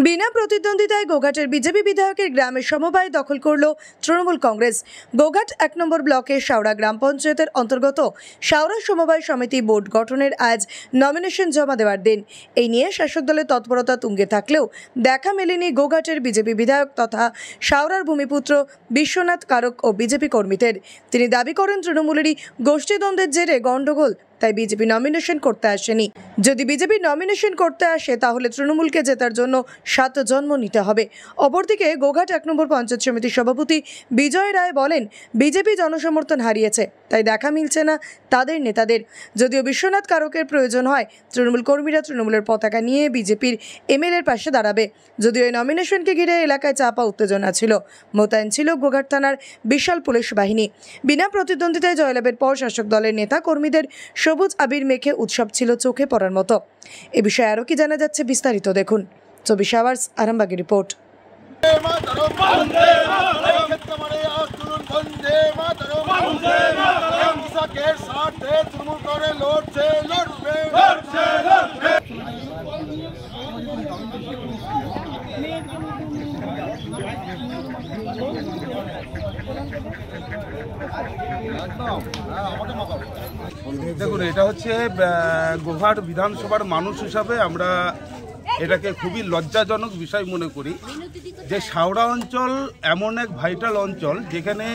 বিনা প্রতিদ্বন্দ্বিতায় গোঘাটের বিজেপি বিধায়কের গ্রামের সমবায় দখল করল তৃণমূল কংগ্রেস। গোঘাট ১ নম্বর ব্লকের শাওড়া গ্রাম পঞ্চায়েতের অন্তর্গত শাওড়া সমবায় সমিতি বোর্ড গঠনের আজ নমিনেশন জমা দেওয়ার দিন। এই নিয়ে শাসক দলের তৎপরতা তুঙ্গে থাকলেও দেখা মেলেনি গোঘাটের বিজেপি বিধায়ক তথা শাওড়ার ভূমিপুত্র বিশ্বনাথ কারক ও বিজেপি কর্মীদের। তিনি দাবি করেন তৃণমূলেরই গোষ্ঠীদ্বন্দ্বের জেরে গণ্ডগোল, তাই বিজেপি নমিনেশন করতে আসেনি। যদি বিজেপি নমিনেশন করতে আসে তাহলে তৃণমূলকে জেতার জন্য 7 জন্ম নিতে হবে। অপরদিকে গোঘাট 1 নম্বর পঞ্চায়েত সমিতির সভাপতি বিজয় রায় বলেন, বিজেপি জনসমর্থন হারিয়েছে, তাই দেখা মিলছে না তাদের নেতাদের। যদিও বিশ্বনাথ কারকের প্রয়োজন হয়, তৃণমূল কর্মীরা তৃণমূলের পতাকা নিয়ে বিজেপির এমএলএর পাশে দাঁড়াবে। যদিও এই নমিনেশনকে ঘিরে এলাকায় চাপা উত্তেজনা ছিল, মোতায়েন ছিল গোঘাট থানার বিশাল পুলিশ বাহিনী। বিনা প্রতিদ্বন্দ্বিতায় জয়লাভের পর শাসক দলের নেতা কর্মীদের সবুজ আবির মেখে উৎসব ছিল চোখে পড়ার মতো। এ বিষয়ে আরও কি জানা যাচ্ছে বিস্তারিত দেখুন 24 আওয়ার্স আরামবাগের রিপোর্ট। দেখুন, এটা হচ্ছে গোঘাট বিধানসভার মানুষ হিসাবে আমরা এটাকে খুবই লজ্জাজনক বিষয় মনে করি যে শাওড়া অঞ্চল এমন এক ভাইটাল অঞ্চল যেখানে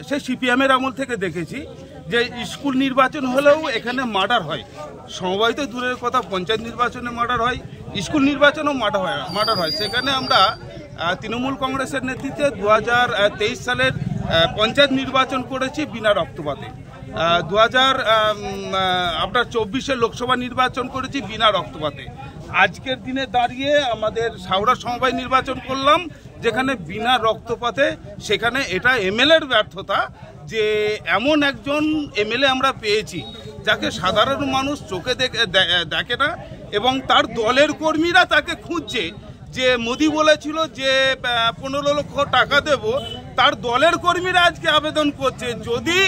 সে সিপিএমের আমল থেকে দেখেছি যে স্কুল নির্বাচন হলেও এখানে মার্ডার হয়। সমবায় তো দূরের কথা, পঞ্চায়েত নির্বাচনে মার্ডার হয়, স্কুল নির্বাচনেও মার্ডার হয়। সেখানে আমরা তৃণমূল কংগ্রেসের নেতৃত্বে 2023 সালের পঞ্চায়েত নির্বাচন করেছি বিনা রক্তপাতে। 2024 লোকসভা নির্বাচন করেছি বিনা রক্তপাতে। আজকের দিনে দাঁড়িয়ে আমাদের শাওড়া সমবায় নির্বাচন করলাম যেখানে বিনা রক্তপাতে। সেখানে এটা এমএলএর ব্যর্থতা যে এমন একজন এমএলএ আমরা পেয়েছি যাকে সাধারণ মানুষ চোখে দেখে না, এবং তার দলের কর্মীরা তাকে খুঁজছে। যে মোদি বলেছিল যে 15 লক্ষ টাকা দেব, তার দলের কর্মীরা আজকে আবেদন করছে। যদি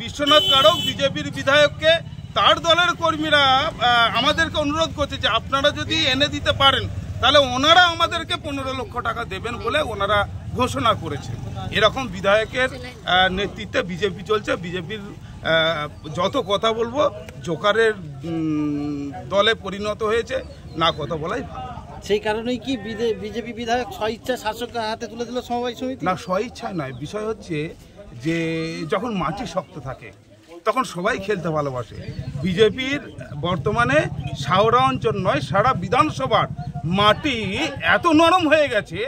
বিশ্বনাথ কারক বিজেপির বিধায়ককে তার দলের কর্মীরা আমাদেরকে অনুরোধ করছে যে আপনারা যদি এনে দিতে পারেন তাহলে ওনারা আমাদেরকে 15 লক্ষ টাকা দেবেন বলে ওনারা ঘোষণা করেছে। এরকম বিধায়কের নেতৃত্বে বিজেপি চলছে। বিজেপির যত কথা বলবো জোকারের দলে পরিণত হয়েছে, না কথা বলাই ভালো। সেই কারণেই কি বিজেপি বিধায়ক স্বইচ্ছা শাসকের হাতে তুলে দিল সমবায় সমিতি? না, স্বইচ্ছায় নয়। বিষয় হচ্ছে যে যখন মাটি শক্ত থাকে তখন সবাই খেলতে ভালোবাসে। বিজেপির বর্তমানে শাওড়া অঞ্চল নয়, সারা বিধানসভার মাটি এত নরম হয়ে গেছে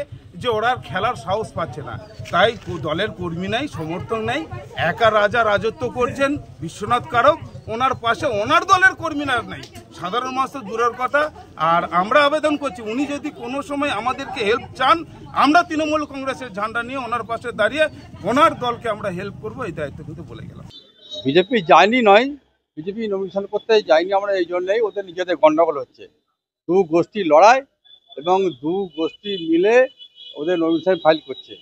যে ওরা খেলার সাহস পাচ্ছে না। তাই দলের কর্মী নাই, সমর্থন নেই, একা রাজা রাজত্ব করছেন বিশ্বনাথ কারক। ওনার পাশে ওনার দলের কর্মীরা নেই, সাধারণ মানুষ তো দূরের কথা। আর আমরা আবেদন করছি উনি যদি কোনো সময় আমাদেরকে হেল্প চান, আমরা তৃণমূল কংগ্রেসের ঝান্ডা নিয়ে ওনার পাশে দাঁড়িয়ে ওনার দলকে আমরা হেল্প করবো, এই দায়িত্ব কিন্তু বলে গেলাম। বিজেপি যায়নি নয়, বিজেপি নমিনেশন করতে যায়নি আমরা এই জন্যই, ওদের নিজেদের গন্ডগোল হচ্ছে। দু গোষ্ঠী লড়াই এবং দু গোষ্ঠী মিলে ওদের নমিনেশন ফাইল করছে।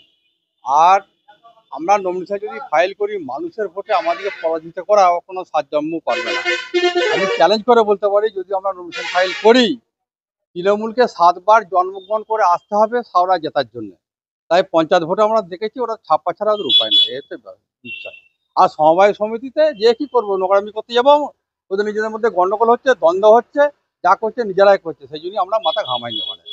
আর আমরা নমিনেশন যদি ফাইল করি মানুষের ভোটে আমাদেরকে পরাজিত করা কোনো 7 জন্ম পারবে না। আমি চ্যালেঞ্জ করে বলতে পারি যদি আমরা নমিনেশন ফাইল করি তৃণমূলকে 7 বার জন্মগ্রহণ করে আসতে হবে শাওড়া জেতার জন্য। তাই পঞ্চায়েত ভোটে আমরা দেখেছি ওরা ছাপ্পা ছাড়া ওদের উপায় নাই, এই হচ্ছে বিষয়। আর সমবায় সমিতিতে যে কি করবো, নোংরামি করতে যাবো, ওদের নিজেদের মধ্যে গন্ডগোল হচ্ছে, দ্বন্দ্ব হচ্ছে, যা করছে নিজেরাই করছে, সেই জন্যই আমরা মাথা ঘামাইনি। ওখানে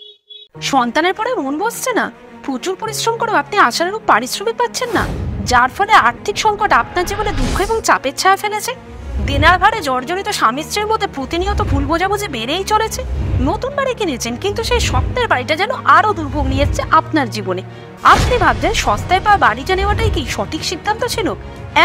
সন্তানের পরে মন বসছে না, প্রচুর পরিশ্রম করেও আপনি আশানুরূপ পারিশ্রমিক পাচ্ছেন না, যার ফলে আর্থিক সংকট আপনার জীবনে দুঃখ এবং চাপের ছায়া ফেলেছে। দেনার ভারে জর্জরিত স্বামী স্ত্রীর মধ্যে প্রতিনিয়ত ভুল বোঝাবুঝি বেড়েই চলেছে। নতুন বাড়ি কিনেছেন কিন্তু সেই স্বপ্নের বাড়িটা যেন আরো দুর্ভোগ নিয়ে এসছে আপনার জীবনে। আপনি ভাবছেন সস্তায় পাওয়া বাড়িটা নেওয়াটাই কি সঠিক সিদ্ধান্ত ছিল?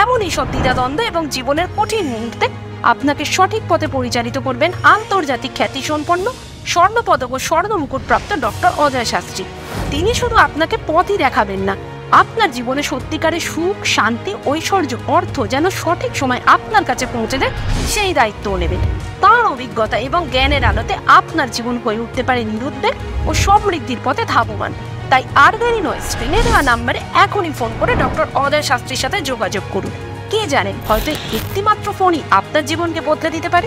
এমনই সব দ্বিধাদ্বন্দ্ব এবং জীবনের কঠিন মুহূর্তে আপনাকে সঠিক পথে পরিচালিত করবেন আন্তর্জাতিক খ্যাতিসম্পন্ন স্বর্ণপদক ও স্বর্ণ মুকুটপ্রাপ্ত ডক্টর অজয় শাস্ত্রী। তিনি শুধু আপনাকে পথই দেখাবেন না, আপনার জীবনে সত্যিকারের সুখ, শান্তি, ঐশ্বর্য, অর্থ যেন সঠিক সময় আপনার কাছে পৌঁছে দেয় সেই দায়িত্বও নেবেন। তার অভিজ্ঞতা এবং জ্ঞানের আলোতে আপনার জীবন হয়ে উঠতে পারে নিরুদ্বেগ ও সমৃদ্ধির পথে ধাবমান। তাই আর দেরি নয়, স্ক্রিনে দেওয়া নাম্বারে এখনই ফোন করে ডক্টর অজয় শাস্ত্রীর সাথে যোগাযোগ করুন। কে জানেন, হয়তো একটি মাত্র ফোনই আপনার জীবনকে বদলে দিতে পারে।